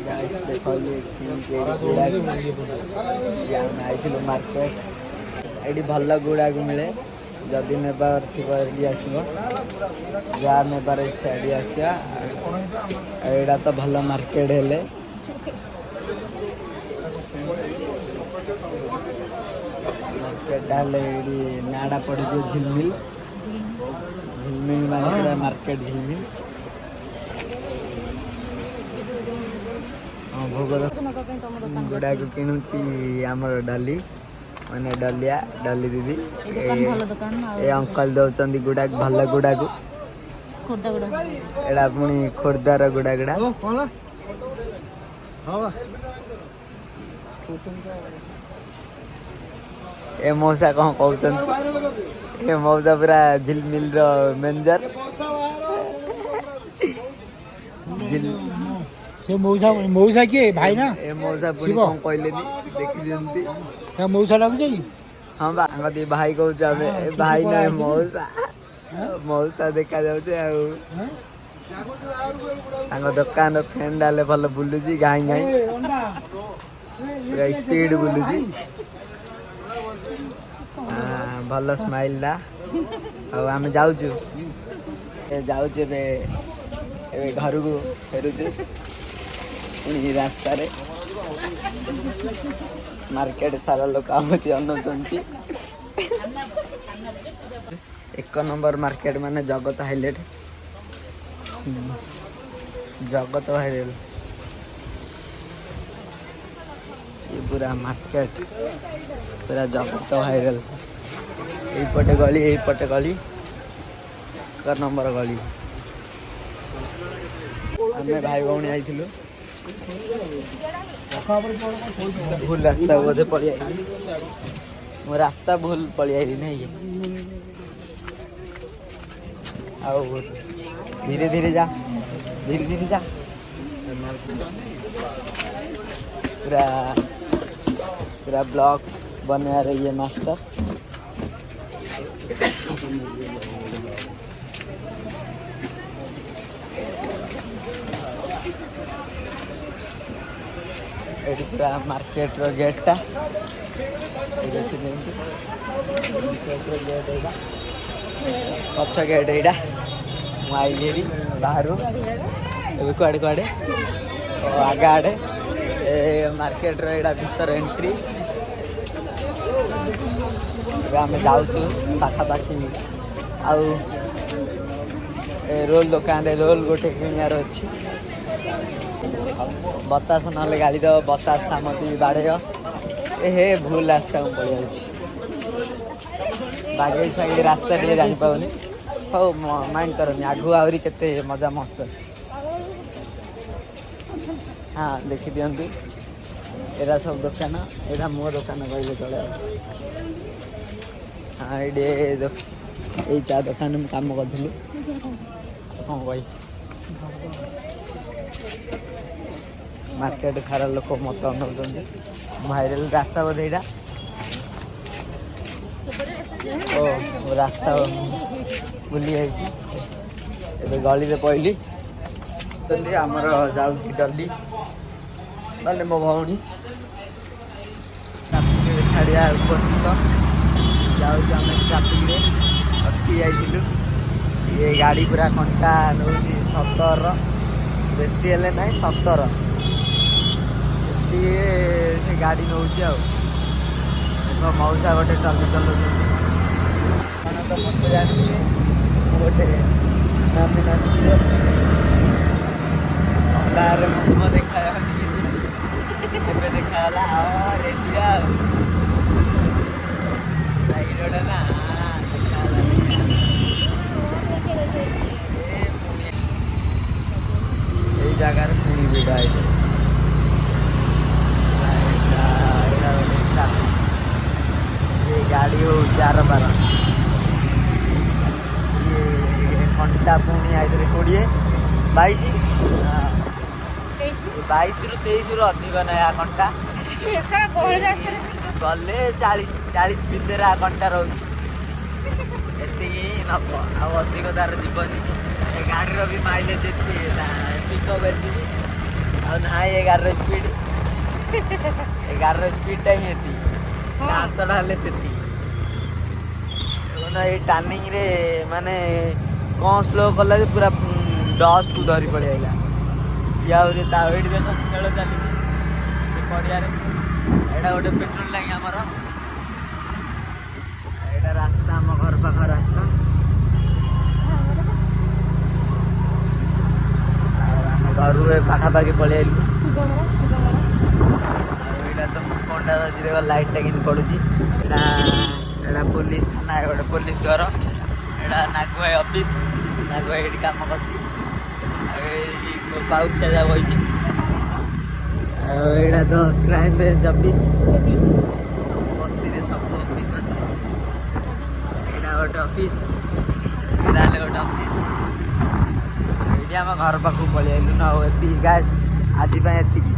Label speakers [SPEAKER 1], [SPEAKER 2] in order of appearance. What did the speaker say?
[SPEAKER 1] guys देखो ये आइथिलु market AD भल गुड़ा को मिले जदि नेबार थी आसो जहाँ नेबार इच्छा एडी आसिया एटा तो भल मार्केट हेले मार्केट डाले नाड़ा पड़ गयो झिलमिल झिलमिल माने मार्केट झिलमिल भोग गुड़ा को किणुची आमर डाली माने डलिया डाली दीदी ए अंकल दौरान गुड़ा भल गुड़ा को एड़ा पुणी खोर्धार गुड़ा गुड़ा ए मौसा कौन कहते ए मौसा पूरा झिलमिल मेंजर
[SPEAKER 2] से मौसा मौसा किए भाई ना
[SPEAKER 1] ए मौसा पुणी कौन कहले नी देखि दियंती
[SPEAKER 2] क्या मौसा लागु जाई
[SPEAKER 1] हां बा अंगदी भाई कहू जाबे ए भाई ना मौसा मौसा देखा जाउते आ तांग दुकान फैन डाले भल बुलुजी गाई गाई पूरा स्पीड बुलुजी भल स्माइल ला आ आम जाउछु ए जाउछु ए घर को फेरुछु पुणी रास्ता रे मार्केट सारा लोक आमती अनुचंती एक नंबर मार्केट माने जगत हाइलाइट जगत हाइलाइट ये पूरा मार्केट पूरा जगत वायरल यपटे गली एक नंबर गली आम भाई भौणी आई भूल रास्ता बोधे पड़ी मो रास्ता भूल पड़ी आई नहीं आओ धीरे धीरे जा पूरा पूरा ब्लॉक बना रही है मास्टर एडी पूरा मार्केट रो गेट टा देखि देंगे मार्केट रो गेट एटा अच्छा गेट एटा माइलेरी बाहर ए कुआडे कुआडे आगा आडे ए मार्केट रो एटा भीतर एंट्री आम जाऊँ पाखापाखि आउ रोल दुकान रोल गोटे किणार अच्छी बतास ना गाड़ी दब बतास सामती बाड़े ए हे भूल रास्ता को पड़ बागे सागे रास्ता टे जानी पाऊनी हो माइंड करनी आगु आहरी केते मजा मस्त अच्छे हाँ देखी दिंतु एरा सब दुकान एरा मो दुकान कहले चले हाँ ये चा दुकान में काम करूँ हाँ भाई मार्केट सारा लोक मत नौकरी भाइराल रास्ता बोधे यहाँ ओ रास्ता बुली जाइए गली पहली आमर जाऊँगी डली मैंने मो भौणी छाड़िया उपस्थित जाऊँ ट्राफिक अटकी जाइलु ये गाड़ी पूरा घंटा नौ 17 बेसी हेले ना 17 से गाड़ी नौ मौसा गोटे चल तो मत जानी गोटे नामी बाहर मुह देखा देखा रेडिया हिरोटा ना जगार पुणी भिड़ आई ये गाड़ी हो 11-12 ये घंटा पुणी आई 20 22 22 ରୁ 23 ରୁ अधिक ना घंटा गले 40 भितर आ घंटा रोच नब अधिक तार जीवन गाड़ी भी माइलेज पिकअप ଆଉ ନାହିଁ 11 ସ୍ପିଡ୍ 11 ସ୍ପିଡ୍ଟା ହିଁ ଏତିକି ହାତଟା ହେଲେ ସେତିକି ଏଇ ଟର୍ଣ୍ଣିଂରେ ମାନେ କ'ଣ ସ୍ଲୋ କଲା ଯେ ପୁରା ଡସ୍କୁ ଧରି ପଳେଇ ଆଇଲା ଇଏ ଆହୁରି ତା ଏଇଠି ଦେଖ ଖେଳ ଚାଲିଛି ସେ ପଡ଼ିଆରେ ଏଇଟା ଗୋଟେ ପେଟ୍ରୋଲ ଟାଙ୍କି ଆମର ଏଇଟା ରାସ୍ତା ଆମ ଘର ପାଖ ରାସ୍ତା ଘରୁ ଏ ପାଖାପାଖି ପଳେଇ ଆଇଲୁ ଏଇଟା ତ ପଣ୍ଡା ଅଛି ଦେଖ ଲାଇଟ୍ଟା କେମିତି ପଡ଼ୁଛି ଏଇଟା ପୋଲିସ ଥାନା ଗୋଟେ ପୋଲିସ ଘର ଏଇଟା ନାଗୁଆଇ ଅଫିସ ନାଗୁଆଇ ଏଇଠି କାମ କରୁଛି ଆଉ ଏଇଠି ପାଉଛିଆ ଯା ବହିଛି ଆଉ ଏଇଟା ତ କ୍ରାଇମ ବ୍ରାଞ୍ଚ ଅଫିସ ବସ୍ତିରେ ସବୁ ଅଫିସ ଅଛି ଏଇଟା ଗୋଟେ ଅଫିସ ଏଇଟା ହେଲେ ଗୋଟେ ଅଫିସ ଏଇଠି ଆମ ଘର ପାଖକୁ ପଳେଇ ଆଇଲୁ ନା ଆଉ ଏତିକି ଗାଇସ୍ ଆଜି ପାଇଁ ଏତିକି